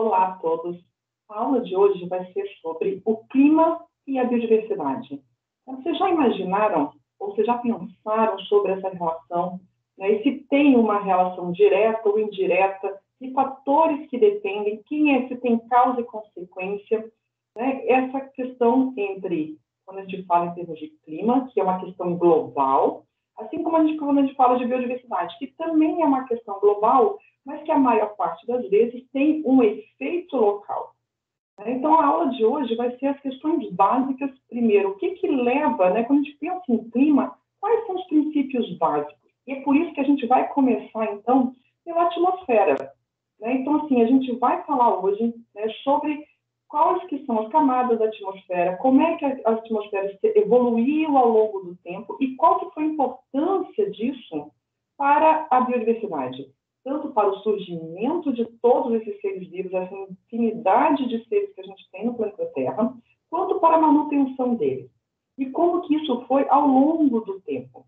Olá a todos. A aula de hoje vai ser sobre o clima e a biodiversidade. Vocês já imaginaram, ou vocês já pensaram sobre essa relação, né? E se tem uma relação direta ou indireta, que fatores que dependem, quem é que tem causa e consequência, né? Essa questão entre, quando a gente fala em termos de clima, que é uma questão global, assim como quando a gente fala de biodiversidade, que também é uma questão global, mas que a maior parte das vezes tem um efeito local. Então, a aula de hoje vai ser as questões básicas. Primeiro, o que leva, né, quando a gente pensa em clima, quais são os princípios básicos? E é por isso que a gente vai começar, então, pela atmosfera. Então, assim, a gente vai falar hoje, né, sobre quais que são as camadas da atmosfera, como é que a atmosfera evoluiu ao longo do tempo e qual que foi a importância disso para a biodiversidade, tanto para o surgimento de todos esses seres vivos, essa infinidade de seres que a gente tem no planeta Terra, quanto para a manutenção deles. E como que isso foi ao longo do tempo.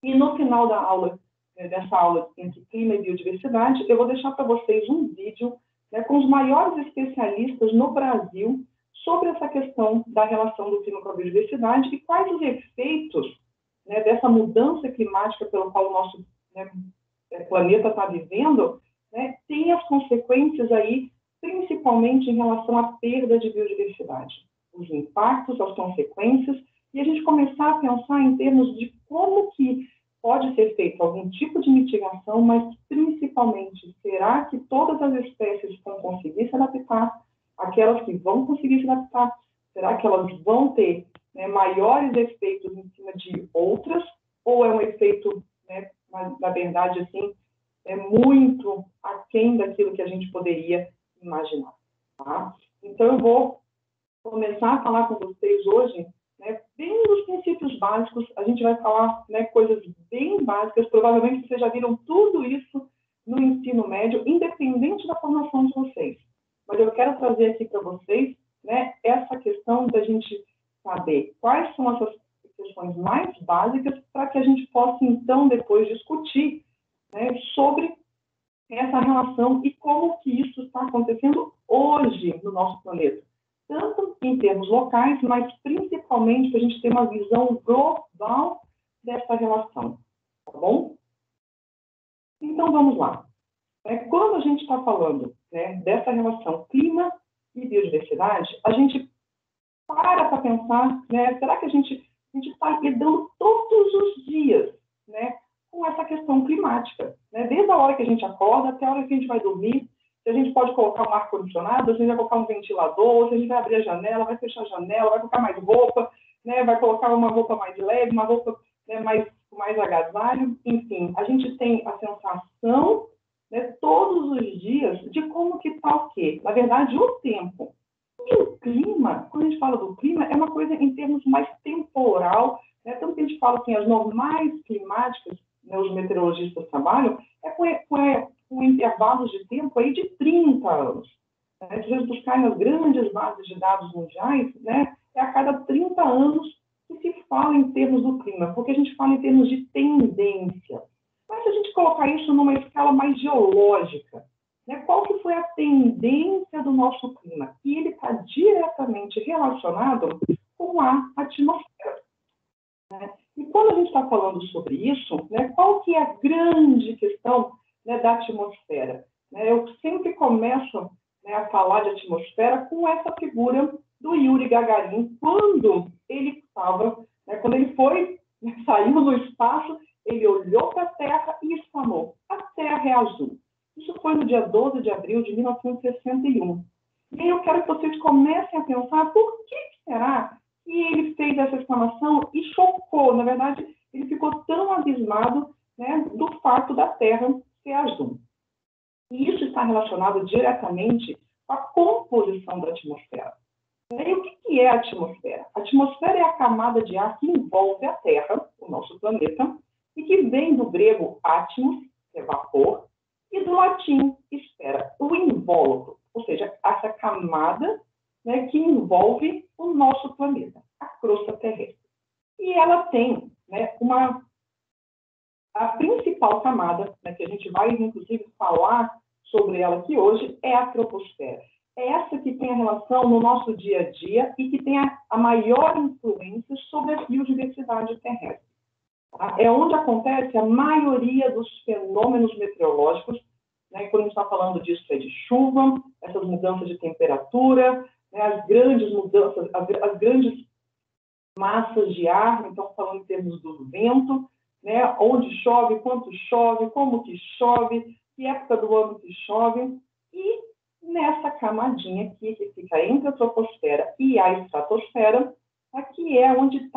E no final da aula, dessa aula entre clima e biodiversidade, eu vou deixar para vocês um vídeo, né, com os maiores especialistas no Brasil sobre essa questão da relação do clima com a biodiversidade e quais os efeitos, né, dessa mudança climática pelo qual o nosso, né, planeta está vivendo, né, tem as consequências aí, principalmente em relação à perda de biodiversidade, os impactos, as consequências, e a gente começar a pensar em termos de como que pode ser feito algum tipo de mitigação, mas principalmente, será que todas as espécies vão conseguir se adaptar? Aquelas que vão conseguir se adaptar, será que elas vão ter, né, maiores efeitos em cima de outras? Ou é um efeito, né, na verdade, assim, é muito aquém daquilo que a gente poderia imaginar. Tá? Então, eu vou começar a falar com vocês hoje, né, bem dos princípios básicos. A gente vai falar, né, coisas bem básicas. Provavelmente vocês já viram tudo isso no ensino médio, independente da formação de vocês. Mas eu quero trazer aqui para vocês, né, essa questão da gente saber quais são essas questões mais básicas para que a gente possa, então, depois discutir, né, sobre essa relação e como que isso está acontecendo hoje no nosso planeta. Tanto em termos locais, mas principalmente para a gente ter uma visão global dessa relação. Tá bom? Então, vamos lá. Quando a gente está falando, né, dessa relação clima e biodiversidade, a gente para pensar, né, será que a gente está lidando todos os dias, né, com essa questão climática, né? Desde a hora que a gente acorda até a hora que a gente vai dormir, se a gente pode colocar um ar-condicionado, se a gente vai colocar um ventilador, se a gente vai abrir a janela, vai fechar a janela, vai colocar mais roupa, né? Vai colocar uma roupa mais leve, uma roupa, né, mais agasalho, enfim. A gente tem a sensação, né, todos os dias de como que está o quê? Na verdade, o tempo. E o clima, quando a gente fala do clima, é uma coisa em termos mais temporal, né? Tanto que a gente fala assim, as normais climáticas, né, os meteorologistas trabalham, com intervalos de tempo aí de 30 anos. Né? Se a gente buscar nas grandes bases de dados mundiais, né, é a cada 30 anos que se fala em termos do clima, porque a gente fala em termos de tendência. Mas se a gente colocar isso numa escala mais geológica, né, qual que foi a tendência do nosso clima? E ele está diretamente relacionado com a atmosfera. Né? E quando a gente está falando sobre isso, né, qual que é a grande questão, né, da atmosfera? Eu sempre começo, né, a falar de atmosfera com essa figura do Yuri Gagarin, quando ele estava, né, quando ele foi, né, saiu no espaço, ele olhou para a Terra e exclamou: a Terra é azul. Isso foi no dia 12 de abril de 1961. E aí eu quero que vocês comecem a pensar por que será que ele fez essa exclamação e chocou. Na verdade, ele ficou tão abismado, né, do fato da Terra ser azul. E isso está relacionado diretamente com a composição da atmosfera. E o que é a atmosfera? A atmosfera é a camada de ar que envolve a Terra, o nosso planeta, e que vem do grego atmos, que é vapor, e do latim esfera, o invólucro, ou seja, essa camada, né, que envolve o nosso planeta, a crosta terrestre. E ela tem, né, a principal camada, né, que a gente vai, inclusive, falar sobre ela aqui hoje é a troposfera. É essa que tem a relação no nosso dia a dia e que tem a maior influência sobre a biodiversidade terrestre. Tá? É onde acontece a maioria dos fenômenos meteorológicos, né? Quando a gente está falando disso, é de chuva, essas mudanças de temperatura, né? As grandes mudanças, as grandes massas de ar, então falando em termos do vento, né? Onde chove, quanto chove, como que chove, que época do ano que chove, e nessa camadinha aqui, que fica entre a troposfera e a estratosfera, aqui é onde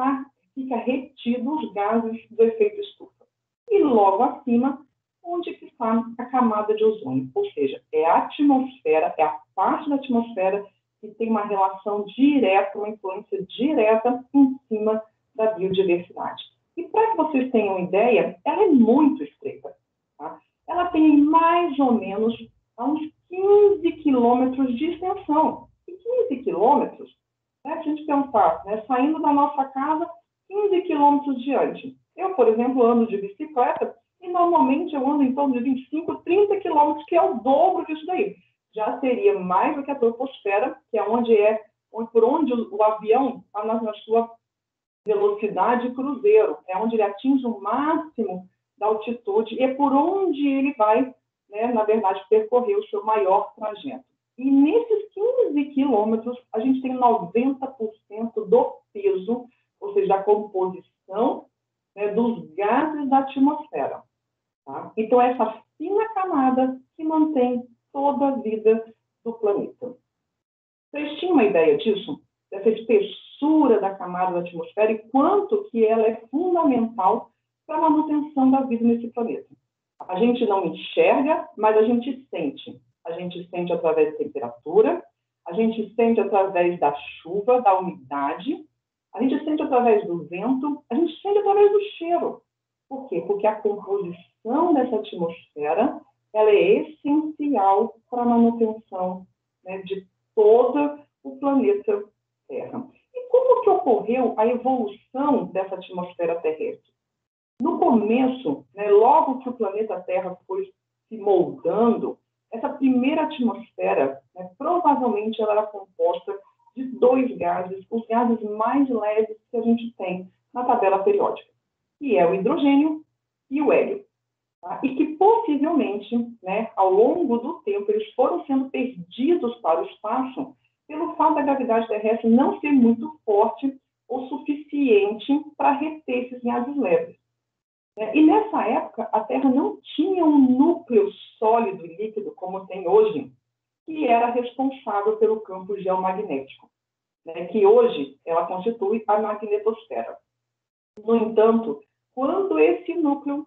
fica retido os gases do efeito estufa. E logo acima, onde está a camada de ozônio, ou seja, é a atmosfera, é a parte da atmosfera que tem uma relação direta, uma influência direta em cima da biodiversidade. E para que vocês tenham uma ideia, ela é muito estreita. Tá? Ela tem mais ou menos uns 15 quilômetros de extensão. E 15 quilômetros, né, se a gente pensar, né, saindo da nossa casa, 15 quilômetros diante. Eu, por exemplo, ando de bicicleta e normalmente eu ando em torno de 25, 30 quilômetros, que é o dobro disso daí. Já seria mais do que a troposfera, que é por onde o avião está na sua velocidade cruzeiro, é onde ele atinge o máximo da altitude e é por onde ele vai, né, na verdade, percorrer o seu maior trajeto. E nesses 15 quilômetros, a gente tem 90% do peso, ou seja, da composição, né, dos gases da atmosfera. Tá? Então, essa fina camada que mantém toda a vida do planeta. Vocês tinham uma ideia disso? Dessa espessura da camada da atmosfera e quanto que ela é fundamental para a manutenção da vida nesse planeta. A gente não enxerga, mas a gente sente. A gente sente através da temperatura, a gente sente através da chuva, da umidade, a gente sente através do vento, a gente sente através do cheiro. Por quê? Porque a composição dessa atmosfera ela é essencial para a manutenção, né, de todo o planeta Terra. E como que ocorreu a evolução dessa atmosfera terrestre? No começo, né, logo que o planeta Terra foi se moldando, essa primeira atmosfera, né, provavelmente ela era composta de dois gases, os gases mais leves que a gente tem na tabela periódica, que é o hidrogênio e o hélio. Tá? E que possivelmente, né, ao longo do tempo, eles foram sendo perdidos para o espaço pelo fato da gravidade terrestre não ser muito forte ou suficiente para reter esses gases leves. E nessa época, a Terra não tinha um núcleo sólido e líquido como tem hoje, que era responsável pelo campo geomagnético, né, que hoje ela constitui a magnetosfera. No entanto, quando esse núcleo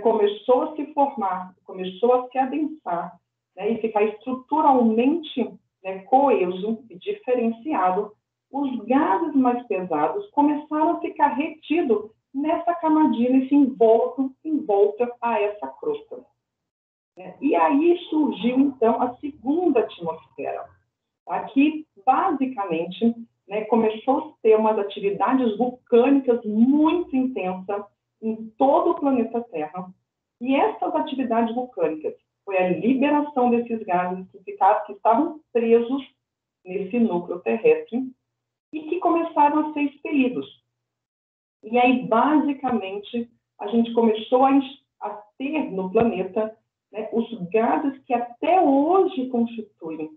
começou a se formar, começou a se adensar, né, e ficar estruturalmente, né, coeso e diferenciado, os gases mais pesados começaram a ficar retidos nessa camadinha, nesse envolta a essa crosta. E aí surgiu, então, a segunda atmosfera. Aqui, basicamente, né, começou a ter umas atividades vulcânicas muito intensas em todo o planeta Terra. E essas atividades vulcânicas foi a liberação desses gases que estavam presos nesse núcleo terrestre e que começaram a ser expelidos. E aí, basicamente, a gente começou a ter no planeta, né, os gases que até hoje constituem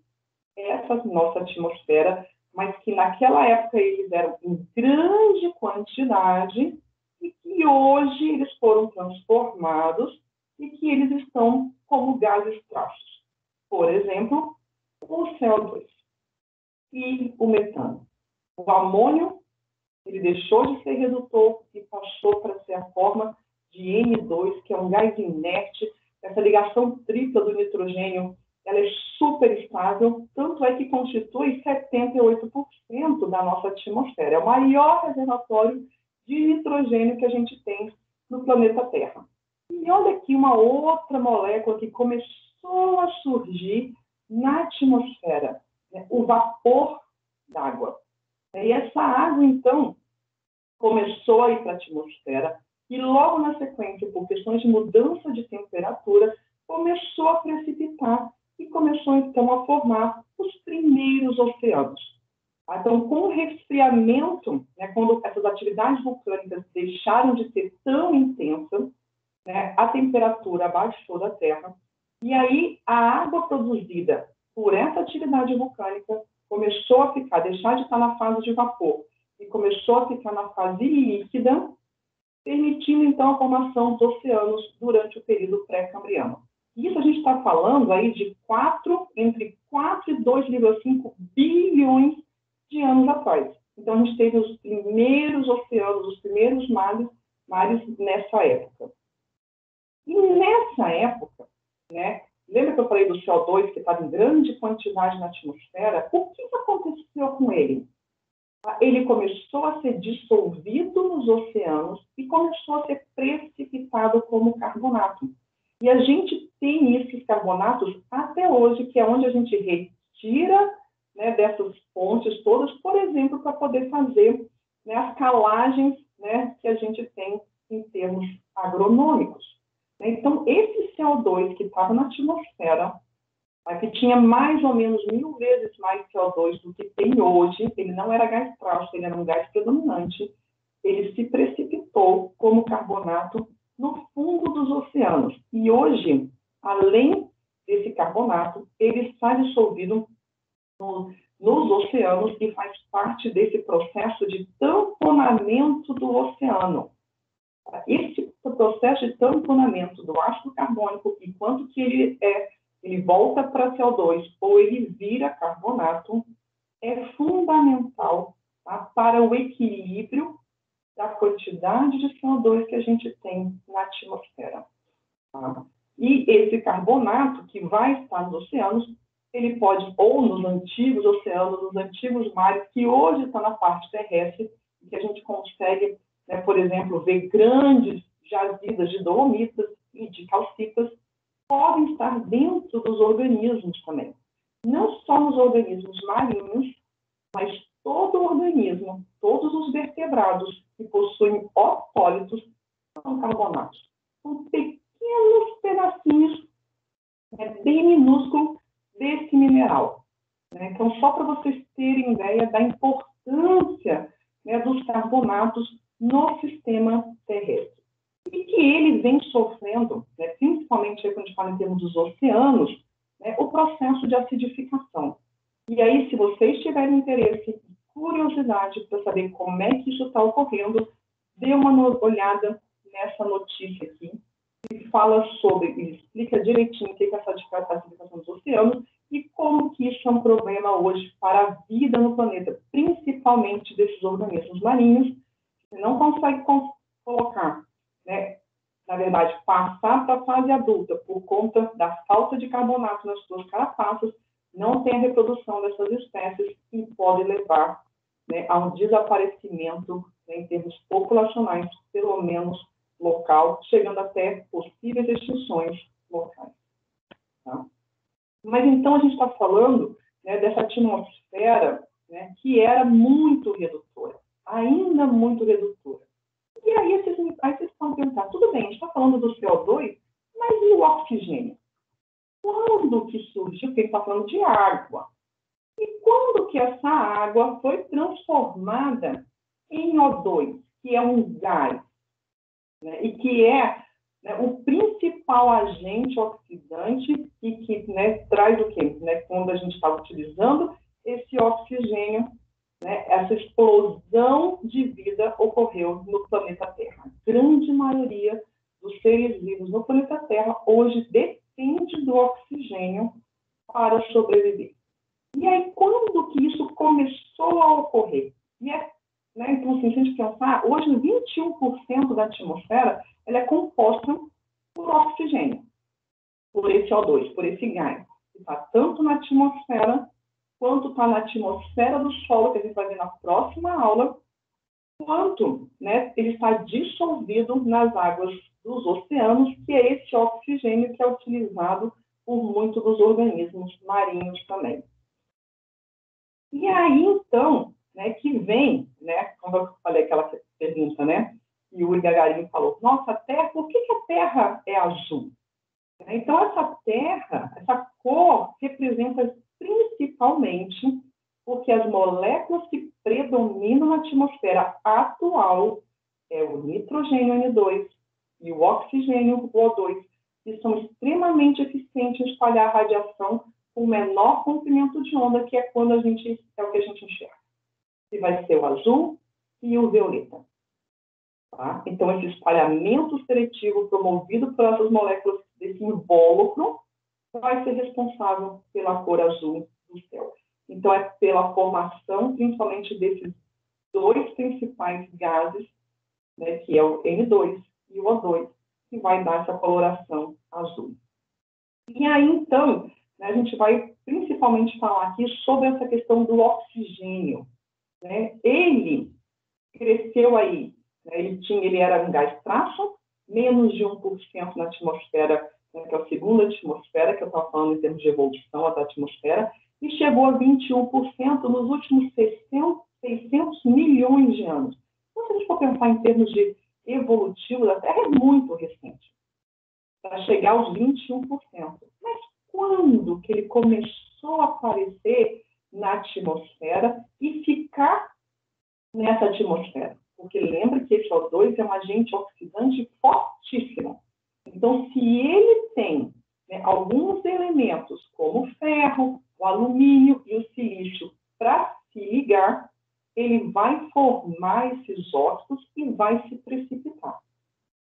essa nossa atmosfera, mas que naquela época eles eram em grande quantidade e que hoje eles foram transformados e que eles estão como gases trastos. Por exemplo, o CO2 e o metano. O amônio, ele deixou de ser redutor e passou para ser a forma de N2, que é um gás inerte. Essa ligação tripla do nitrogênio, ela é super estável, tanto é que constitui 78% da nossa atmosfera. É o maior reservatório de nitrogênio que a gente tem no planeta Terra. E olha aqui uma outra molécula que começou a surgir na atmosfera, né? O vapor d'água. E essa água, então, começou a ir para a atmosfera e logo na sequência, por questões de mudança de temperatura, começou a precipitar e começou, então, a formar os primeiros oceanos. Então, com o resfriamento, né, quando essas atividades vulcânicas deixaram de ser tão intensas, né, a temperatura abaixou da Terra, e aí a água produzida por essa atividade vulcânica começou a deixar de estar na fase de vapor, e começou a ficar na fase líquida, permitindo, então, a formação dos oceanos durante o período pré-cambriano. Isso a gente está falando aí de entre 4 e 2,5 bilhões de anos atrás. Então, a gente teve os primeiros oceanos, os primeiros mares nessa época. E nessa época, né, lembra que eu falei do CO2 que estava em grande quantidade na atmosfera? O que aconteceu com ele? Ele começou a ser dissolvido nos oceanos e começou a ser precipitado como carbonato. E a gente tem esses carbonatos até hoje, que é onde a gente retira, né, dessas fontes todas, por exemplo, para poder fazer, né, as calagens, né, que a gente tem em termos agronômicos. Então, esse CO2 que estava na atmosfera, que tinha mais ou menos 1000 vezes mais CO2 do que tem hoje, ele não era gás trágico, ele era um gás predominante, ele se precipitou como carbonato no fundo dos oceanos. E hoje, além desse carbonato, ele está dissolvido nos oceanos e faz parte desse processo de tamponamento do oceano. Esse processo de tamponamento do ácido carbônico, enquanto que ele volta para CO2 ou ele vira carbonato, é fundamental, tá, para o equilíbrio da quantidade de CO2 que a gente tem na atmosfera. Tá? E esse carbonato que vai estar nos oceanos, ele pode, ou nos antigos oceanos, nos antigos mares, que hoje estão na parte terrestre, que a gente consegue, né, por exemplo, ver grandes jazidas de dolomitas e de calcitas, podem estar dentro dos organismos também. Não só nos organismos marinhos, mas todo organismo, todos os vertebrados que possuem otólitos são carbonatos. São pequenos pedacinhos, né, bem minúsculos desse mineral. Né? Então, só para vocês terem ideia da importância, né, dos carbonatos no sistema terrestre. E que ele vem sofrendo, né, principalmente quando a gente fala em termos dos oceanos, né, o processo de acidificação. E aí, se vocês tiverem interesse e curiosidade para saber como é que isso está ocorrendo, dê uma olhada nessa notícia aqui, que fala sobre, ele explica direitinho o que é essa acidificação dos oceanos e como que isso é um problema hoje para a vida no planeta, principalmente desses organismos marinhos, que não consegue colocar, né, na verdade, passar para a fase adulta por conta da falta de carbonato nas suas carapaças, não tem a reprodução dessas espécies e pode levar, né, a um desaparecimento, né, em termos populacionais, pelo menos local, chegando até possíveis extinções locais. Tá? Mas então a gente está falando, né, dessa atmosfera, né, que era muito redutora, ainda muito redutora. E aí vocês vão pensar, tudo bem, a gente está falando do CO2, mas e o oxigênio? Quando que surgiu? Porque a gente está falando de água. E quando que essa água foi transformada em O2, que é um gás, né, e que é, né, o principal agente oxidante e que, né, traz o quê? Né, quando a gente está utilizando esse oxigênio, né, essa explosão de vida ocorreu no planeta Terra. A grande maioria dos seres vivos no planeta Terra hoje depende do oxigênio para sobreviver. E aí, quando que isso começou a ocorrer? E é, né, então, assim, se a gente pensar, hoje 21% da atmosfera ela é composta por oxigênio, por esse O2, por esse gás, que está tanto na atmosfera quanto está na atmosfera do solo, que a gente vai ver na próxima aula, quanto, né, ele está dissolvido nas águas dos oceanos, que é esse oxigênio que é utilizado por muitos dos organismos marinhos também. E aí, então, né, que vem, né, como eu falei aquela pergunta, né, e o Yuri Gagarin falou, nossa, a Terra, por que a Terra é azul? Então, essa terra, essa cor, representa principalmente porque as moléculas que predominam na atmosfera atual é o nitrogênio N2 e o oxigênio O2, que são extremamente eficientes em espalhar a radiação com menor comprimento de onda, que é quando é o que a gente enxerga. Que vai ser o azul e o violeta. Tá? Então, esse espalhamento seletivo promovido por essas moléculas desse invólucro vai ser responsável pela cor azul do céu. Então, é pela formação, principalmente, desses dois principais gases, né, que é o N2 e o O2, que vai dar essa coloração azul. E aí, então, né, a gente vai principalmente falar aqui sobre essa questão do oxigênio. Né? Ele cresceu aí, né, ele era um gás traço, menos de 1% na atmosfera, né, que é a segunda atmosfera, que eu estava falando em termos de evolução da atmosfera, e chegou a 21% nos últimos 600 milhões de anos. Então, se a gente for pensar em termos de evolutivo da Terra, é muito recente, para chegar aos 21%. Mas quando que ele começou a aparecer na atmosfera e ficar nessa atmosfera? Porque lembra que esse O2 é um agente oxidante fortíssimo. Então, se ele tem, né, alguns elementos, como o ferro, o alumínio e o silício, para se ligar, ele vai formar esses óxidos e vai se precipitar.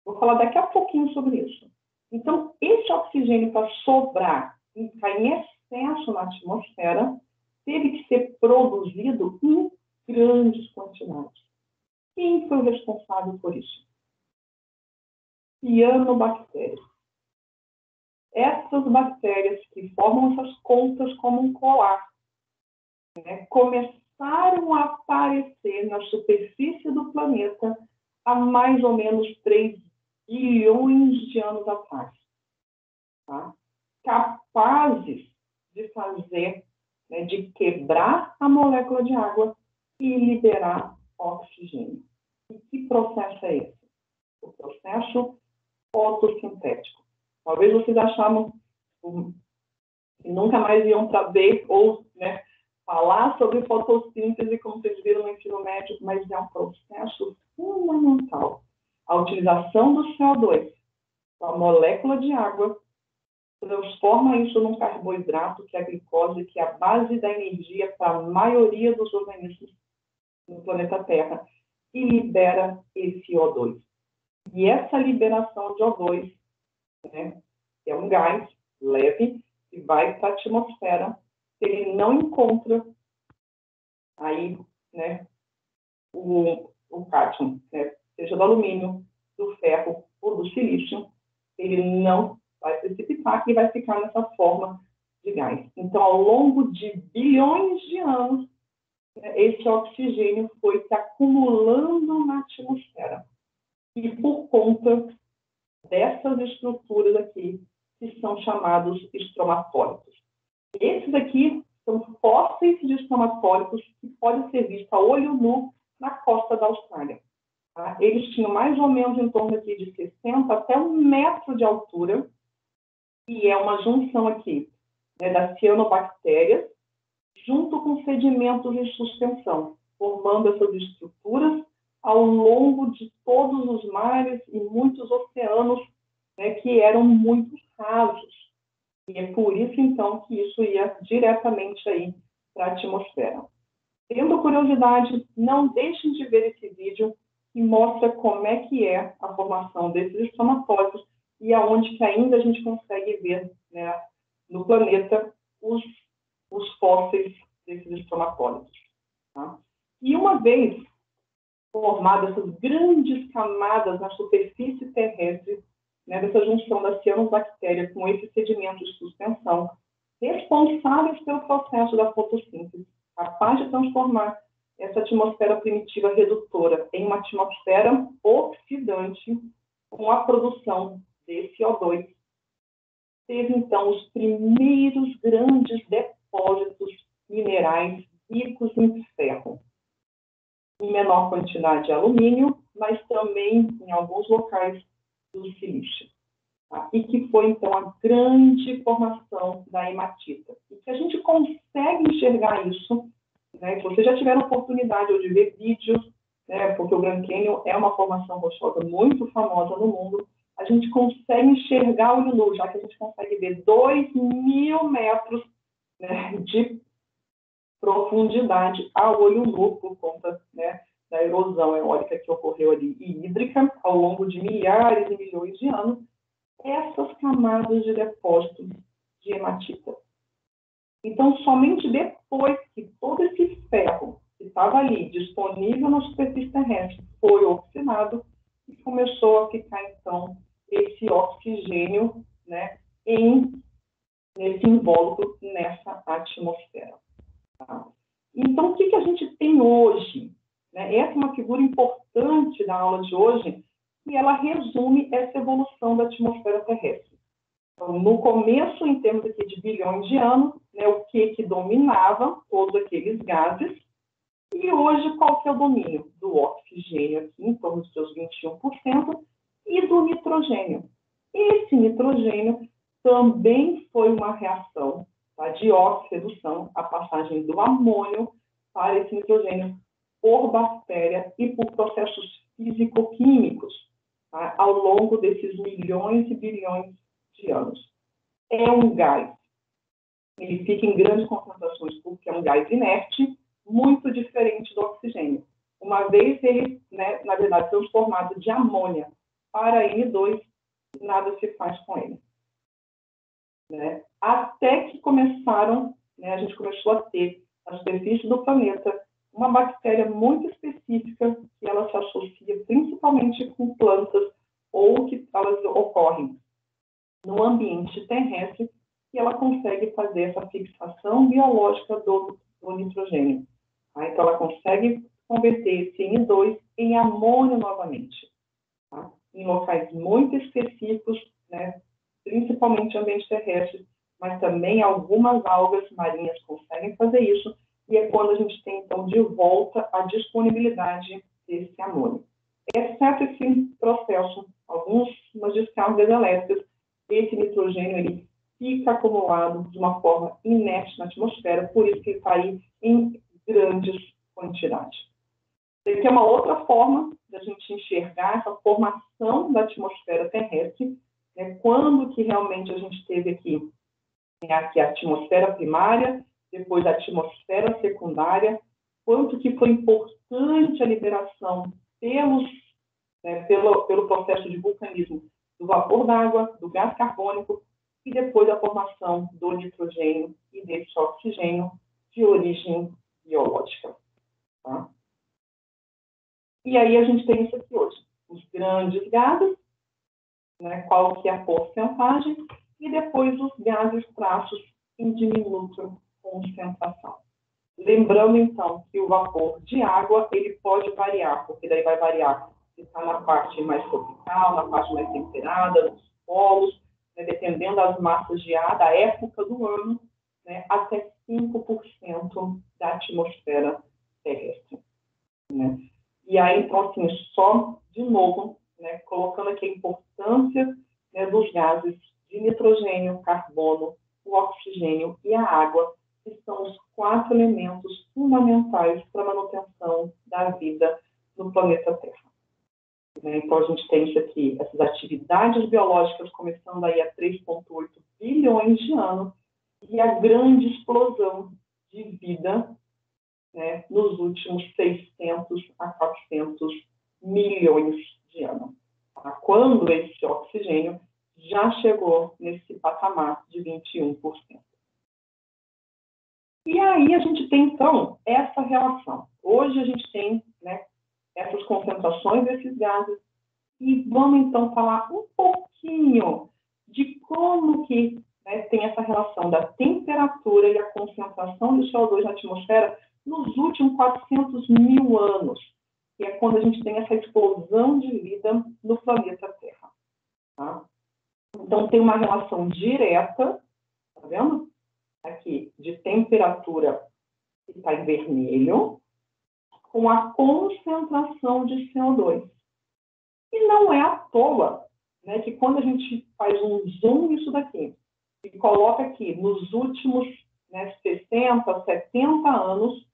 Vou falar daqui a pouquinho sobre isso. Então, esse oxigênio, para sobrar e cair em excesso na atmosfera, teve que ser produzido em grandes quantidades. Quem foi o responsável por isso? Cianobactérias. Essas bactérias que formam essas contas como um colar, né, começaram a aparecer na superfície do planeta há mais ou menos 3 bilhões de anos atrás. Tá? Capazes de fazer, né, de quebrar a molécula de água e liberar oxigênio. E que processo é esse? O processo fotossintético. Talvez vocês achavam que nunca mais iam saber ou, né, falar sobre fotossíntese, como vocês viram no ensino médio, mas é um processo fundamental. A utilização do CO2, a molécula de água, transforma isso num carboidrato, que é a glicose, que é a base da energia para a maioria dos organismos no planeta Terra, e libera esse O2. E essa liberação de O2, né, é um gás leve que vai para a atmosfera, ele não encontra aí, né, o cádmio, né, seja do alumínio, do ferro ou do silício, ele não vai precipitar e vai ficar nessa forma de gás. Então, ao longo de bilhões de anos, né, esse oxigênio foi se acumulando na atmosfera. E por conta dessas estruturas aqui, que são chamados estromatólitos. Esses aqui são fósseis de estromatólitos que podem ser vistos a olho nu na costa da Austrália. Tá? Eles tinham mais ou menos em torno aqui de 60 até 1 metro de altura, e é uma junção aqui, né, das cianobactérias junto com sedimentos em suspensão, formando essas estruturas ao longo de todos os mares e muitos oceanos, né, que eram muito rasos. E é por isso, então, que isso ia diretamente aí para a atmosfera. Tendo curiosidade, não deixem de ver esse vídeo que mostra como é que é a formação desses estromatólitos e aonde que ainda a gente consegue ver, né, no planeta os fósseis desses estromatólitos. Tá? E uma vez formadas essas grandes camadas na superfície terrestre, né, dessa junção da cianobactéria com esses sedimentos de suspensão, responsáveis pelo processo da fotossíntese, capaz de transformar essa atmosfera primitiva redutora em uma atmosfera oxidante com a produção desse O2. Teve, então, os primeiros grandes depósitos minerais ricos em ferro, em menor quantidade de alumínio, mas também, em alguns locais, do silício. tá? E que foi, então, a grande formação da hematita. E que a gente consegue enxergar isso, né? Se vocês já tiveram oportunidade de ver vídeos, né, porque o Grand Canyon é uma formação rochosa muito famosa no mundo, a gente consegue enxergar o olho nu, já que a gente consegue ver 2.000 metros, né, de profundidade a olho nu por conta, né, da erosão eólica que ocorreu ali e hídrica ao longo de milhares e milhões de anos, essas camadas de depósitos de hematita. Então, somente depois que todo esse ferro que estava ali disponível na superfície terrestre foi oxidado, e começou a ficar, então, esse oxigênio, né, nesse invólucro, nessa atmosfera. Tá? Então, o que a gente tem hoje? Né? Essa é uma figura importante da aula de hoje, e ela resume essa evolução da atmosfera terrestre. Então, no começo, em termos aqui de bilhões de anos, né, o que dominava todos aqueles gases, e hoje qual que é o domínio? Do oxigênio aqui, em torno dos seus 21%, e do nitrogênio. Esse nitrogênio também foi uma reação, tá, de oxi-redução, a passagem do amônio para esse nitrogênio por bactéria e por processos físico-químicos, tá, ao longo desses milhões e bilhões de anos. É um gás. Ele fica em grandes concentrações porque é um gás inerte, muito diferente do oxigênio. Uma vez ele, né, na verdade, transformado de amônia para N2, nada se faz com ele. Né? Até que começaram, né, a gente começou a ter na superfície do planeta uma bactéria muito específica que ela se associa principalmente com plantas ou que elas ocorrem no ambiente terrestre e ela consegue fazer essa fixação biológica do nitrogênio. Tá? Então, ela consegue converter esse N2 em amônio novamente, tá? Em locais muito específicos, né? Principalmente no ambiente terrestre, mas também algumas algas marinhas conseguem fazer isso, e é quando a gente tem, então, de volta a disponibilidade desse amônio. Exceto esse processo, algumas descargas elétricas, esse nitrogênio ele fica acumulado de uma forma inerte na atmosfera, por isso que ele está aí em grandes quantidades. Essa é uma outra forma da gente enxergar essa formação da atmosfera terrestre, né, quando que realmente a gente teve aqui, né, aqui a atmosfera primária, depois a atmosfera secundária, quanto que foi importante a liberação pelo processo de vulcanismo do vapor d'água, do gás carbônico, e depois a formação do nitrogênio e desse oxigênio de origem biológica. Tá? E aí a gente tem isso aqui hoje. Os grandes gases, né, qual que é a porcentagem, e depois os gases traços em diminuta concentração. Lembrando, então, que o vapor de água ele pode variar, porque daí vai variar se está na parte mais tropical, na parte mais temperada, nos polos, né, dependendo das massas de ar, da época do ano, né, até 5% da atmosfera terrestre. Né? E aí, então, assim, só de novo, né, colocando aqui a importância, né, dos gases de nitrogênio, carbono, o oxigênio e a água, que são os 4 elementos fundamentais para a manutenção da vida no planeta Terra. Então, a gente tem isso aqui, essas atividades biológicas começando aí há 3,8 bilhões de anos e a grande explosão de vida, né, nos últimos 600 a 400 milhões de anos. Tá? Quando esse oxigênio já chegou nesse patamar de 21%. E aí a gente tem, então, essa relação. Hoje a gente tem, né, essas concentrações desses gases e vamos, então, falar um pouquinho de como que, né, tem essa relação da temperatura e a concentração de CO2 na atmosfera nos últimos 400 mil anos, que é quando a gente tem essa explosão de vida no planeta Terra. Tá? Então, tem uma relação direta, tá vendo? Aqui, de temperatura, que está em vermelho, com a concentração de CO2. E não é à toa, né, que quando a gente faz um zoom nisso daqui e coloca aqui, nos últimos 60, 70 anos,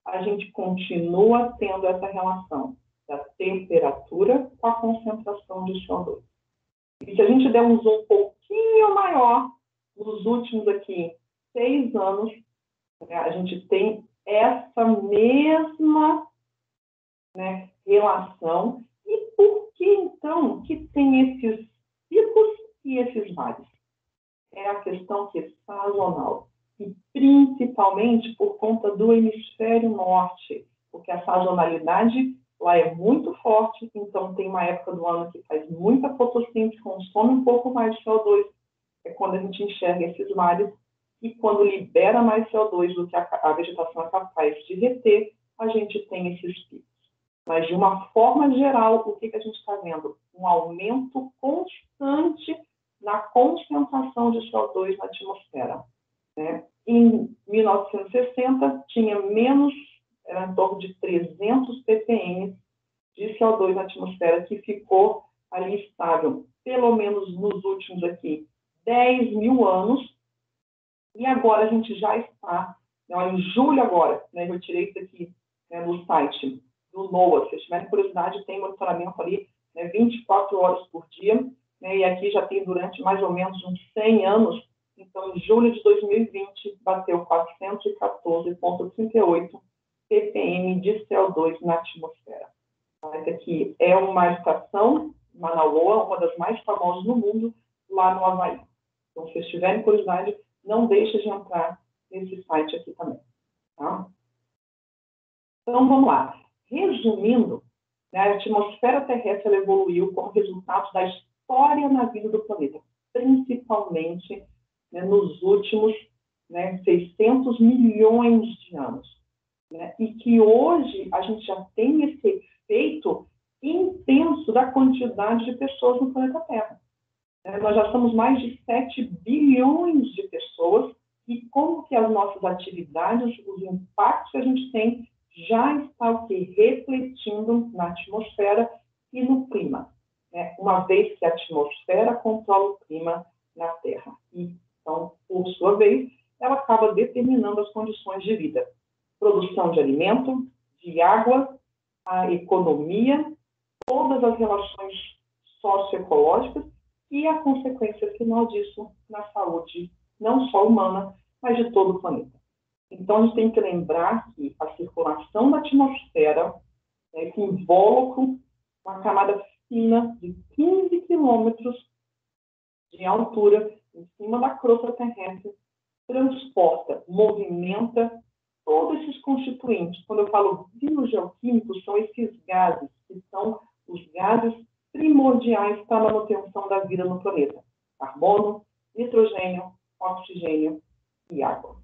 a gente continua tendo essa relação da temperatura com a concentração de CO2. E se a gente der um zoom um pouquinho maior, nos últimos aqui 6 anos, a gente tem essa mesma relação. E por que, então, que tem esses picos e esses vales? É a questão que é sazonal. E principalmente por conta do hemisfério norte, porque a sazonalidade lá é muito forte, então tem uma época do ano que faz muita fotossíntese, consome um pouco mais de CO2, é quando a gente enxerga esses vales, e quando libera mais CO2 do que a vegetação é capaz de reter, a gente tem esses picos. Mas, de uma forma geral, o que a gente está vendo? Um aumento constante na concentração de CO2 na atmosfera. Em 1960, tinha menos, era em torno de 300 ppm de CO2 na atmosfera, que ficou ali estável, pelo menos nos últimos aqui 10 mil anos, e agora a gente já está, em julho agora, eu tirei isso aqui no site do NOAA, se tiverem curiosidade, tem monitoramento ali 24 horas por dia, e aqui já tem durante mais ou menos uns 100 anos. Então, em julho de 2020, bateu 414,38 ppm de CO2 na atmosfera. Essa aqui é uma estação, Manauoa, uma das mais famosas no mundo, lá no Havaí. Então, se vocês tiverem curiosidade, não deixem de entrar nesse site aqui também. Tá? Então, vamos lá. Resumindo, a atmosfera terrestre evoluiu como resultado da história na vida do planeta, principalmente nos últimos 600 milhões de anos. E que hoje a gente já tem esse efeito intenso da quantidade de pessoas no planeta Terra. Nós já somos mais de 7 bilhões de pessoas e como que as nossas atividades, os impactos que a gente tem, já está refletindo na atmosfera e no clima, uma vez que a atmosfera controla o clima na Terra. E, então, por sua vez, ela acaba determinando as condições de vida. Produção de alimento, de água, a economia, todas as relações socioecológicas e a consequência final disso na saúde, não só humana, mas de todo o planeta. Então, a gente tem que lembrar que a circulação da atmosfera, esse invólucro, uma camada fina de 15 quilômetros de altura, em cima da crosta terrestre, transporta, movimenta todos esses constituintes. Quando eu falo biogeoquímicos, são esses gases, que são os gases primordiais para a manutenção da vida no planeta. Carbono, nitrogênio, oxigênio e água.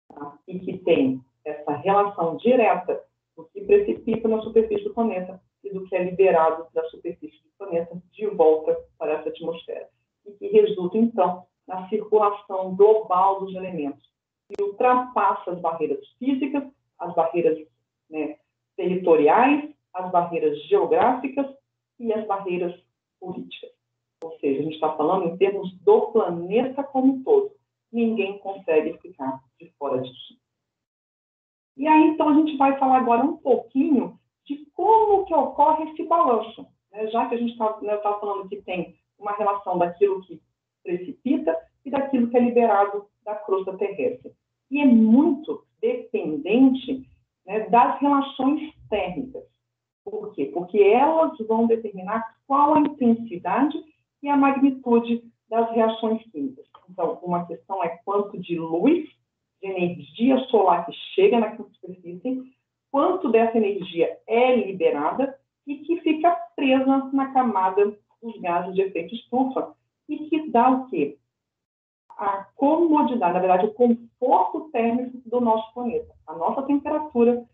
Tá? E que tem essa relação direta do que precipita na superfície do planeta e do que é liberado da superfície do planeta de volta para essa atmosfera. E que resulta, então, na circulação global dos elementos. E ultrapassa as barreiras físicas, as barreiras territoriais, as barreiras geográficas e as barreiras políticas. Ou seja, a gente está falando em termos do planeta como um todo. Ninguém consegue ficar de fora disso. E aí, então, a gente vai falar agora um pouquinho de como que ocorre esse balanço. Já que a gente está falando que tem uma relação daquilo que precipita e daquilo que é liberado da crosta terrestre. E é muito dependente das relações térmicas. Por quê? Porque elas vão determinar qual a intensidade e a magnitude das reações químicas. Então, uma questão é quanto de luz, de energia solar que chega na superfície, quanto dessa energia é liberada e que fica presa na camada dos gases de efeito estufa e que dá o quê? A comodidade, na verdade, o conforto térmico do nosso planeta. A nossa temperatura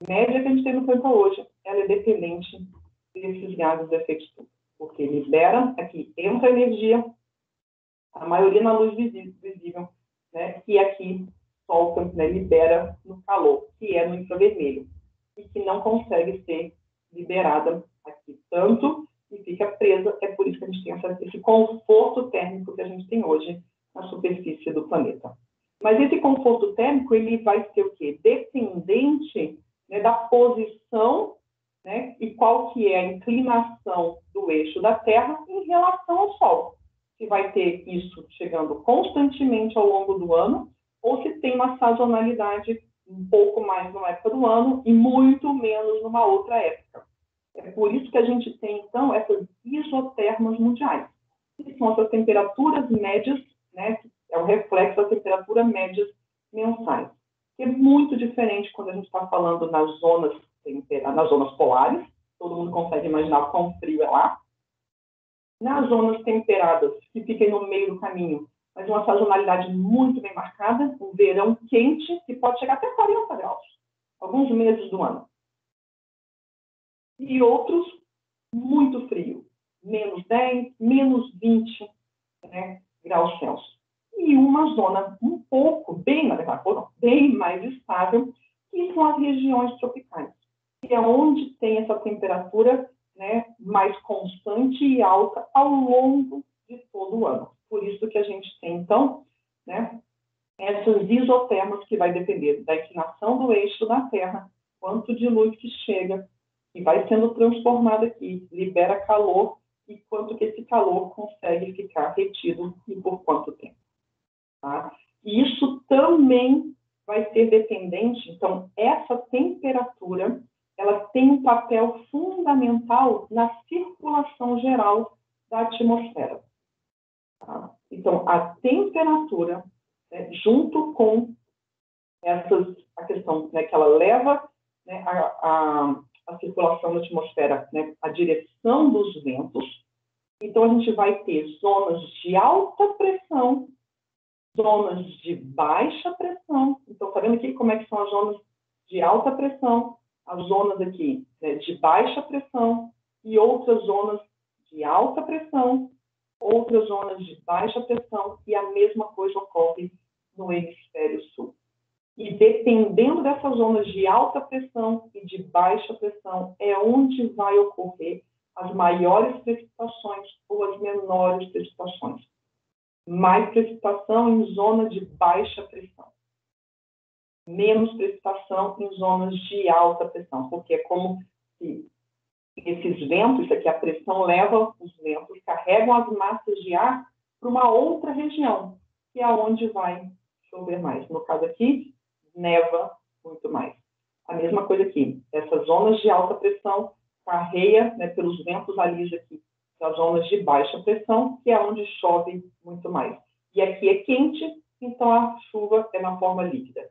média que a gente tem no planeta hoje, ela é dependente desses gases de efeito estufa, porque libera, aqui entra energia, a maioria na luz visível, que aqui solta, libera no calor, que é no infravermelho, e que não consegue ser liberada aqui, tanto e fica presa. É por isso que a gente tem esse conforto térmico que a gente tem hoje na superfície do planeta. Mas esse conforto térmico, ele vai ser o quê? Dependente, né, da posição, né, e qual que é a inclinação do eixo da Terra em relação ao Sol. Se vai ter isso chegando constantemente ao longo do ano, ou se tem uma sazonalidade um pouco mais numa época do ano e muito menos numa outra época. É por isso que a gente tem, então, essas isotermas mundiais, que são essas temperaturas médias, né, é o reflexo da temperatura médias mensais, que é muito diferente quando a gente está falando nas zonas polares, todo mundo consegue imaginar o quão frio é lá. Nas zonas temperadas, que ficam no meio do caminho, mas uma sazonalidade muito bem marcada, um verão quente, que pode chegar até 40 graus, alguns meses do ano. E outros, muito frio, menos 10, menos 20, né, graus Celsius. E uma zona um pouco, bem mais estável, que são as regiões tropicais, que é onde tem essa temperatura, né, mais constante e alta ao longo de todo o ano. Por isso que a gente tem, então, né, essas isotermas que vai depender da inclinação do eixo da Terra, quanto de luz que chega, e vai sendo transformada aqui, libera calor, e quanto que esse calor consegue ficar retido e por quanto tempo. Tá? E isso também vai ser dependente, então, essa temperatura, ela tem um papel fundamental na circulação geral da atmosfera. Tá? Então, a temperatura, né, junto com a questão, né, que ela leva, né, a circulação da atmosfera, né, a direção dos ventos. Então, a gente vai ter zonas de alta pressão, zonas de baixa pressão. Então, está vendo aqui como é que são as zonas de alta pressão, as zonas aqui, né, de baixa pressão e outras zonas de alta pressão, outras zonas de baixa pressão, e a mesma coisa ocorre no hemisfério sul. E dependendo dessas zonas de alta pressão e de baixa pressão, é onde vai ocorrer as maiores precipitações ou as menores precipitações. Mais precipitação em zona de baixa pressão. Menos precipitação em zonas de alta pressão, porque é como se esses ventos, isso aqui a pressão leva os ventos, carregam as massas de ar para uma outra região, que é onde vai chover mais. No caso aqui, neva muito mais. A mesma coisa aqui, essas zonas de alta pressão carreia, né, pelos ventos alis aqui, das zonas de baixa pressão, que é onde chove muito mais. E aqui é quente, então a chuva é na forma líquida.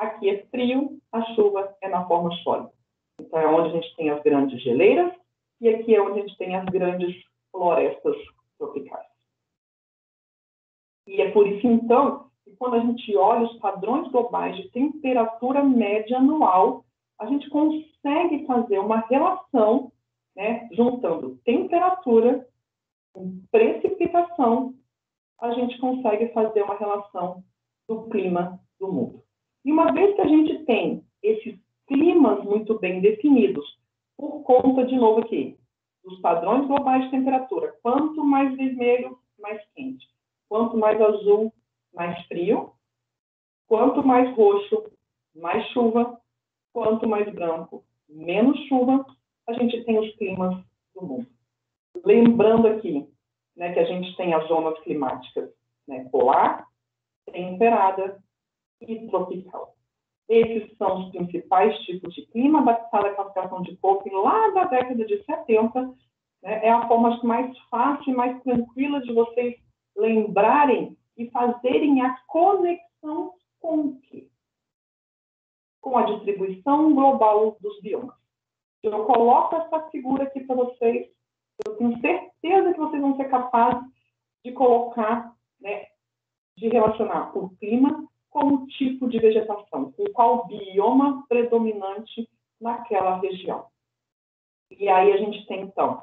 Aqui é frio, a chuva é na forma sólida. Então é onde a gente tem as grandes geleiras, e aqui é onde a gente tem as grandes florestas tropicais. E é por isso, então, que quando a gente olha os padrões globais de temperatura média anual, a gente consegue fazer uma relação, né, juntando temperatura com precipitação, a gente consegue fazer uma relação do clima do mundo. E uma vez que a gente tem esses climas muito bem definidos, por conta, de novo aqui, dos padrões globais de temperatura, quanto mais vermelho, mais quente. Quanto mais azul, mais frio. Quanto mais roxo, mais chuva. Quanto mais branco, menos chuva. A gente tem os climas do mundo. Lembrando aqui, né, que a gente tem as zonas climáticas, né, polar, temperada e tropical. Esses são os principais tipos de clima da classificação de Köppen lá da década de 70. Né, é a forma mais fácil e mais tranquila de vocês lembrarem e fazerem a conexão com o quê? Com a distribuição global dos biomas. Eu coloco essa figura aqui para vocês, eu tenho certeza que vocês vão ser capazes de colocar, né, de relacionar o clima com o tipo de vegetação, com qual bioma predominante naquela região. E aí a gente tem, então,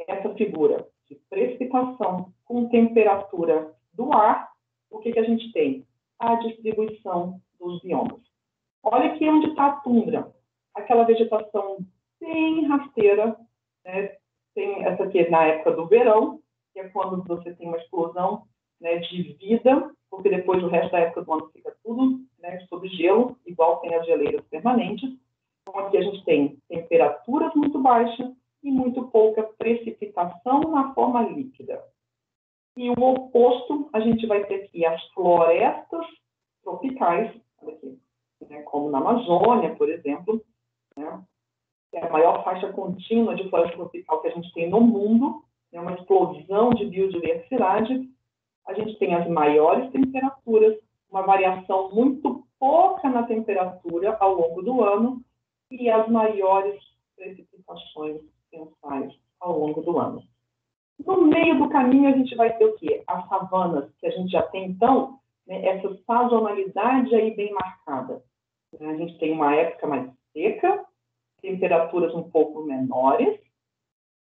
essa figura de precipitação com temperatura do ar. O que a gente tem? A distribuição dos biomas. Olha aqui onde está a tundra, aquela vegetação bem rasteira, né, tem essa aqui na época do verão, que é quando você tem uma explosão, né, de vida, porque depois o resto da época do ano fica tudo, né, sob gelo, igual tem as geleiras permanentes. Então, aqui a gente tem temperaturas muito baixas e muito pouca precipitação na forma líquida. E o oposto, a gente vai ter aqui as florestas tropicais, aqui, né, como na Amazônia, por exemplo, né, que é a maior faixa contínua de floresta tropical que a gente tem no mundo, é uma explosão de biodiversidade. A gente tem as maiores temperaturas, uma variação muito pouca na temperatura ao longo do ano e as maiores precipitações mensais ao longo do ano. No meio do caminho, a gente vai ter o quê? As savanas, que a gente já tem, então, né, essa sazonalidade aí bem marcada. A gente tem uma época mais seca, temperaturas um pouco menores,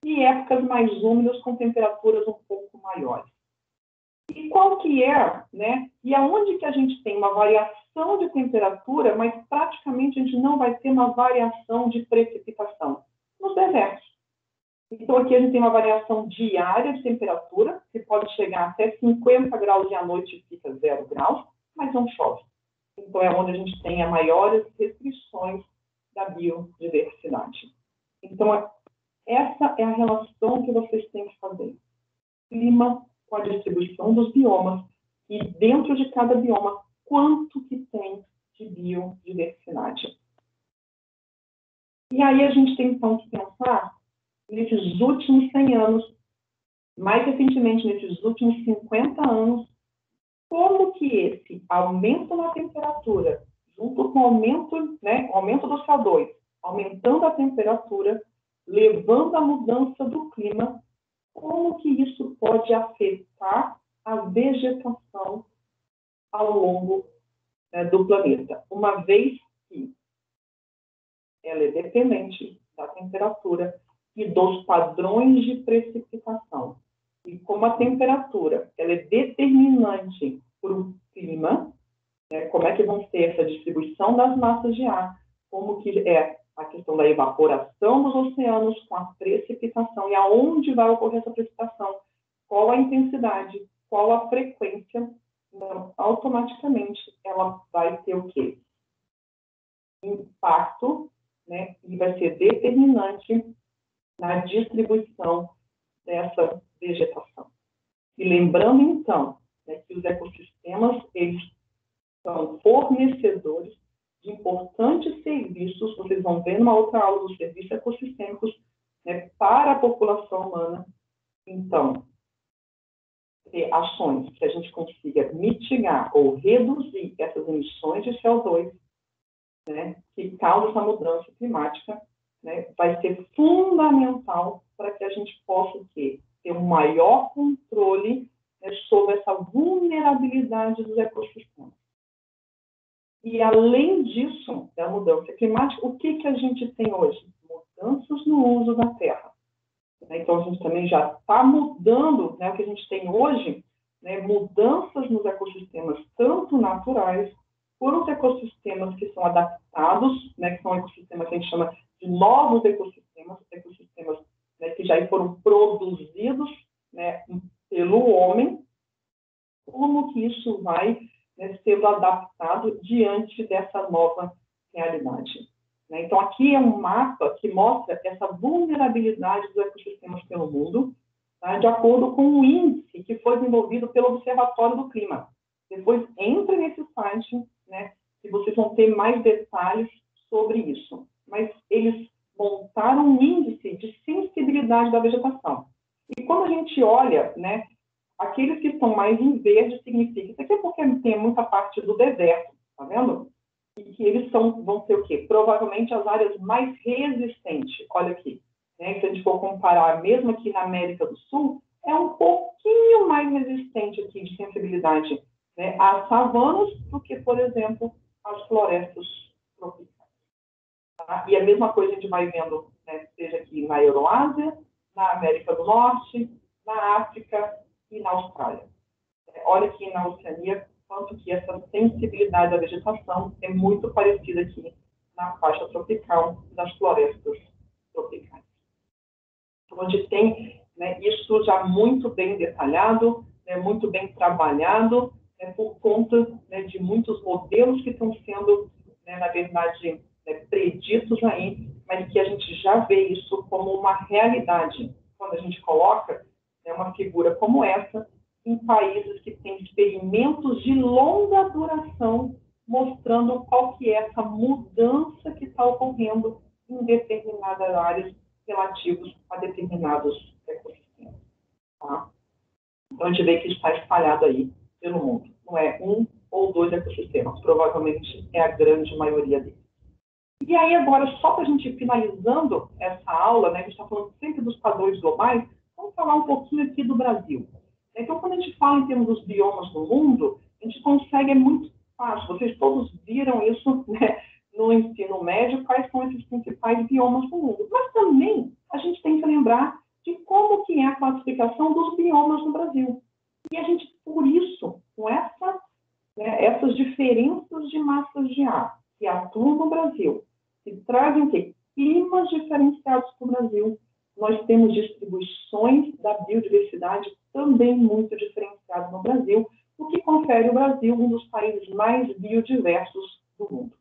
e épocas mais úmidas com temperaturas um pouco maiores. E qual que é, né? E aonde que a gente tem uma variação de temperatura, mas praticamente a gente não vai ter uma variação de precipitação? Nos desertos. Então, aqui a gente tem uma variação diária de temperatura, que pode chegar até 50 graus e à noite fica 0 graus, mas não chove. Então, é onde a gente tem as maiores restrições da biodiversidade. Então, essa é a relação que vocês têm que fazer. Clima com a distribuição dos biomas e dentro de cada bioma, quanto que tem de biodiversidade. E aí a gente tem, então, que pensar nesses últimos 100 anos, mais recentemente nesses últimos 50 anos, como que esse aumento na temperatura, junto com o aumento, né, o aumento do CO2, aumentando a temperatura, levando à mudança do clima, como que isso pode afetar a vegetação ao longo, né, do planeta, uma vez que ela é dependente da temperatura e dos padrões de precipitação. E como a temperatura ela é determinante para o clima, né, como é que vão ser essa distribuição das massas de ar, como que é a questão da evaporação dos oceanos com a precipitação e aonde vai ocorrer essa precipitação, qual a intensidade, qual a frequência, então, automaticamente ela vai ter o quê? Impacto, né, e vai ser determinante na distribuição dessa vegetação. E lembrando, então, né, que os ecossistemas, eles são fornecedores de importantes serviços, vocês vão ver numa outra aula dos serviços ecossistêmicos, né, para a população humana. Então, ter ações que a gente consiga mitigar ou reduzir essas emissões de CO2, né, que causam essa mudança climática, né, vai ser fundamental para que a gente possa ter um maior controle, né, sobre essa vulnerabilidade dos ecossistemas. E, além disso, da mudança climática, o que a gente tem hoje? Mudanças no uso da terra. Então, a gente também já está mudando, né, o que a gente tem hoje, né, mudanças nos ecossistemas, tanto naturais, quanto os ecossistemas que são adaptados, né, que são ecossistemas que a gente chama de novos ecossistemas, né, que já foram produzidos, né, pelo homem, como que isso vai, né, sendo adaptado diante dessa nova realidade. Né? Então, aqui é um mapa que mostra essa vulnerabilidade dos ecossistemas pelo mundo, tá, de acordo com o índice que foi desenvolvido pelo Observatório do Clima. Depois, entre nesse site, né, que vocês vão ter mais detalhes sobre isso. Mas eles montaram um índice de sensibilidade da vegetação. E quando a gente olha, né, aqueles que estão mais em verde, significa, isso aqui é porque tem muita parte do deserto, tá vendo? E que eles vão ser o quê? Provavelmente as áreas mais resistentes. Olha aqui, né? Se a gente for comparar, mesmo aqui na América do Sul, é um pouquinho mais resistente aqui de sensibilidade, né, às savanas do que, por exemplo, as florestas tropicais. Tá? E a mesma coisa a gente vai vendo, né, seja aqui na Euroásia, na América do Norte, na África e na Austrália. Olha aqui na Oceania, quanto que essa sensibilidade da vegetação é muito parecida aqui na faixa tropical das florestas tropicais. onde tem, né, isso já muito bem detalhado, né, muito bem trabalhado, né, por conta, né, de muitos modelos que estão sendo, né, na verdade, né, preditos aí, mas que a gente já vê isso como uma realidade. Quando a gente coloca, né, uma figura como essa em países que têm experimentos de longa duração, mostrando qual que é essa mudança que está ocorrendo em determinadas áreas relativos a determinados ecossistemas. Tá? Então, a gente vê que está espalhado aí pelo mundo. Não é um ou dois ecossistemas, provavelmente é a grande maioria deles. E aí, agora, só para a gente ir finalizando essa aula, né, a gente está falando sempre dos padrões globais, vamos falar um pouquinho aqui do Brasil. Então, quando a gente fala em termos dos biomas no mundo, a gente consegue, é muito fácil, vocês todos viram isso, né, no ensino médio, quais são esses principais biomas do mundo. Mas também a gente tem que lembrar de como que é a classificação dos biomas no Brasil. E a gente, por isso, com essas diferenças de massas de ar que atuam no Brasil, que trazem o quê? Climas diferenciados para o Brasil, nós temos distribuições da biodiversidade também muito diferenciadas no Brasil, o que confere ao Brasil um dos países mais biodiversos do mundo.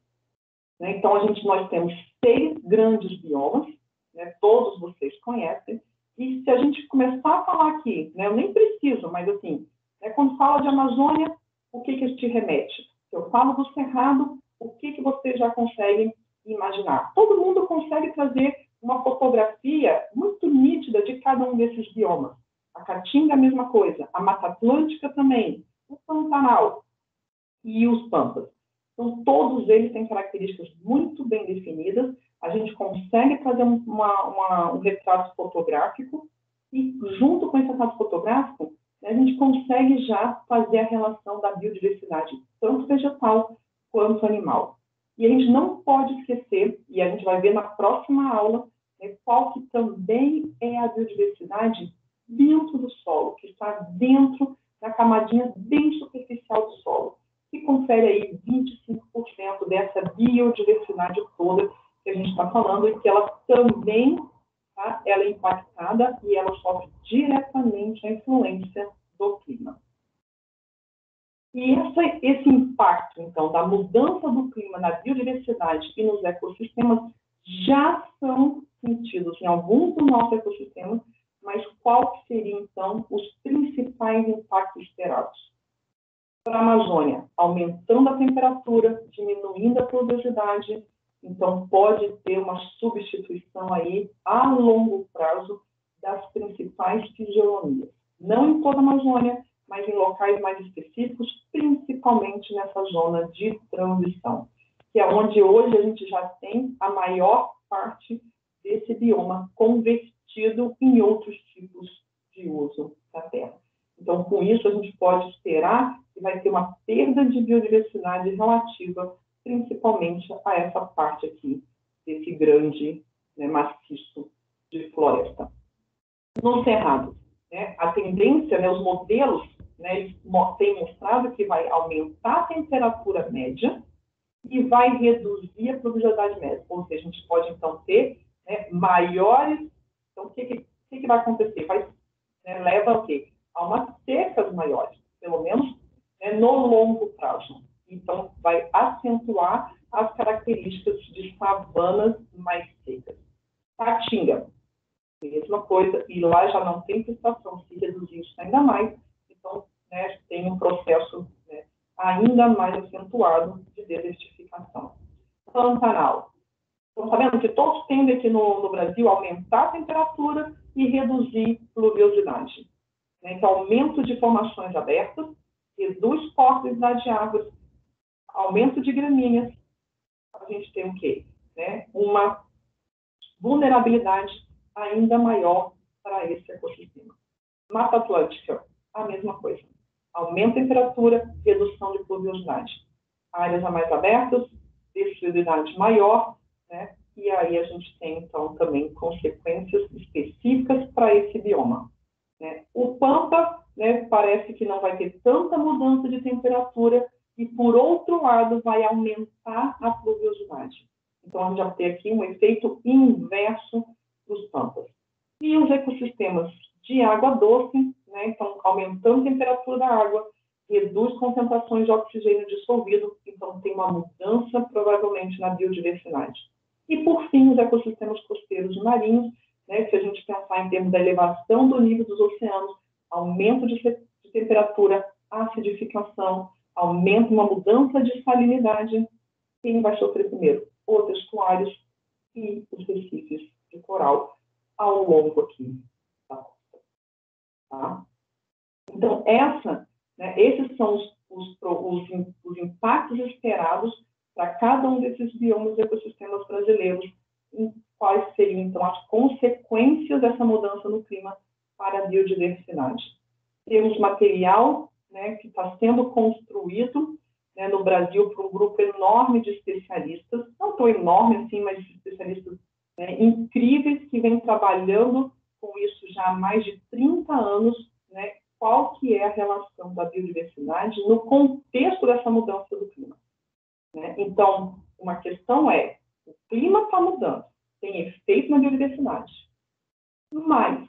Então, nós temos 6 grandes biomas, né, todos vocês conhecem, e se a gente começar a falar aqui, né, eu nem preciso, mas assim, né, quando fala de Amazônia, o que isso te remete? Se eu falo do Cerrado, o que vocês já conseguem imaginar? Todo mundo consegue trazer uma fotografia muito nítida de cada um desses biomas. A Caatinga, a mesma coisa, a Mata Atlântica também, o Pantanal e os Pampas. Então, todos eles têm características muito bem definidas. A gente consegue fazer um retrato fotográfico e, junto com esse retrato fotográfico, a gente consegue já fazer a relação da biodiversidade, tanto vegetal quanto animal. E a gente não pode esquecer, e a gente vai ver na próxima aula, né, qual que também é a biodiversidade dentro do solo, que está dentro da camadinha bem superficial do solo, que confere aí 25% dessa biodiversidade toda que a gente está falando, e que ela também, tá, ela é impactada e ela sofre diretamente a influência do clima. E esse impacto, então, da mudança do clima na biodiversidade e nos ecossistemas já são sentidos em alguns dos nossos ecossistemas, mas qual seriam, então, os principais impactos esperados? Para a Amazônia, aumentando a temperatura, diminuindo a pluviosidade, então pode ter uma substituição aí a longo prazo das principais fisiologias. Não em toda a Amazônia, mas em locais mais específicos, principalmente nessa zona de transição, que é onde hoje a gente já tem a maior parte desse bioma convertido em outros tipos de uso da terra. Então, com isso, a gente pode esperar que vai ter uma perda de biodiversidade relativa, principalmente a essa parte aqui, desse grande, né, maciço de floresta. No Cerrado, né, a tendência, né, os modelos, né, eles têm mostrado que vai aumentar a temperatura média e vai reduzir a pluviosidade média. Ou seja, a gente pode, então, ter, né, maiores... Então, o que vai acontecer? Leva ao quê? A umas secas maiores, pelo menos, né, no longo prazo. Então, vai acentuar as características de savanas mais secas. Caatinga, mesma coisa, e lá já não tem precipitação, se reduzir isso ainda mais, então, né, tem um processo, né, ainda mais acentuado de desertificação. Pantanal. Estão sabendo que todos tendem aqui no Brasil a aumentar a temperatura e reduzir pluviosidade. Então, aumento de formações abertas, reduz cortes de árvores, aumento de gramíneas, a gente tem o quê? Né? Uma vulnerabilidade ainda maior para esse ecossistema. Mata Atlântica, a mesma coisa. Aumento de temperatura, redução de pluviosidade. Áreas mais abertas, destruibilidade maior, né? E aí a gente tem, então, também consequências específicas para esse bioma. Né? O Pampa, né, parece que não vai ter tanta mudança de temperatura e, por outro lado, vai aumentar a pluviosidade. Então, a gente vai ter aqui um efeito inverso dos Pampas. E os ecossistemas de água doce, né? Então, aumentando a temperatura da água, reduz concentrações de oxigênio dissolvido, então tem uma mudança provavelmente na biodiversidade. E, por fim, os ecossistemas costeiros e marinhos, né? Se a gente pensar em termos da elevação do nível dos oceanos, aumento de temperatura, acidificação, aumento, uma mudança de salinidade, quem vai sofrer primeiro? Os estuários e os recifes de coral ao longo aqui da costa. Tá? Então, esses são os impactos esperados para cada um desses biomas e ecossistemas brasileiros, e quais seriam, então, as consequências dessa mudança no clima para a biodiversidade. Temos material, né, que está sendo construído, né, no Brasil por um grupo enorme de especialistas, não tão enorme assim, mas especialistas, né, incríveis, que vêm trabalhando com isso já há mais de 30 anos, né, qual que é a relação da biodiversidade no contexto dessa mudança do clima. Né? Então, uma questão é, o clima está mudando, tem efeito na biodiversidade, mas,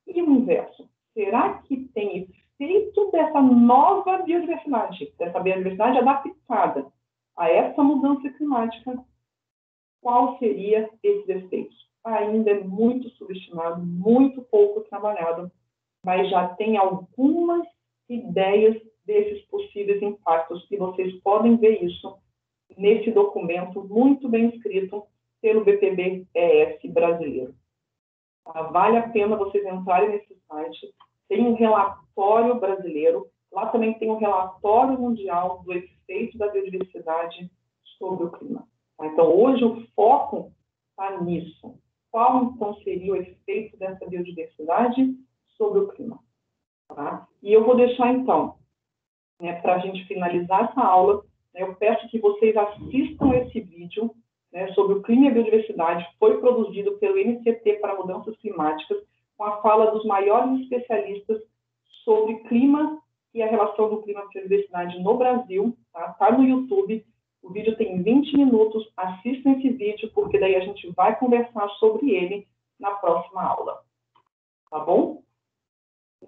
e o inverso? Será que tem efeito dessa nova biodiversidade, dessa biodiversidade adaptada a essa mudança climática? Qual seria esses efeitos? Ainda é muito subestimado, muito pouco trabalhado, mas já tem algumas ideias desses possíveis impactos, e vocês podem ver isso nesse documento muito bem escrito pelo BPB-ES brasileiro. Vale a pena vocês entrarem nesse site, tem um relatório brasileiro, lá também tem um relatório mundial do efeito da biodiversidade sobre o clima. Então, hoje o foco está nisso. Qual, então, seria o efeito dessa biodiversidade sobre o clima? Tá? E eu vou deixar, então, né, para a gente finalizar essa aula, né, eu peço que vocês assistam esse vídeo, né, sobre o clima e a biodiversidade. Foi produzido pelo MCT para Mudanças Climáticas, com a fala dos maiores especialistas sobre clima e a relação do clima com a biodiversidade no Brasil. Tá no YouTube. O vídeo tem 20 minutos. Assistam esse vídeo, porque daí a gente vai conversar sobre ele na próxima aula. Tá bom?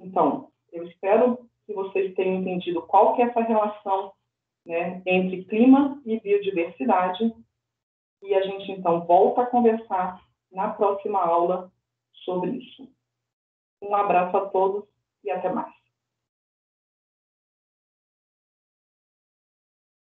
Então, eu espero que vocês tenham entendido qual que é essa relação, né, entre clima e biodiversidade. E a gente, então, volta a conversar na próxima aula sobre isso. Um abraço a todos e até mais.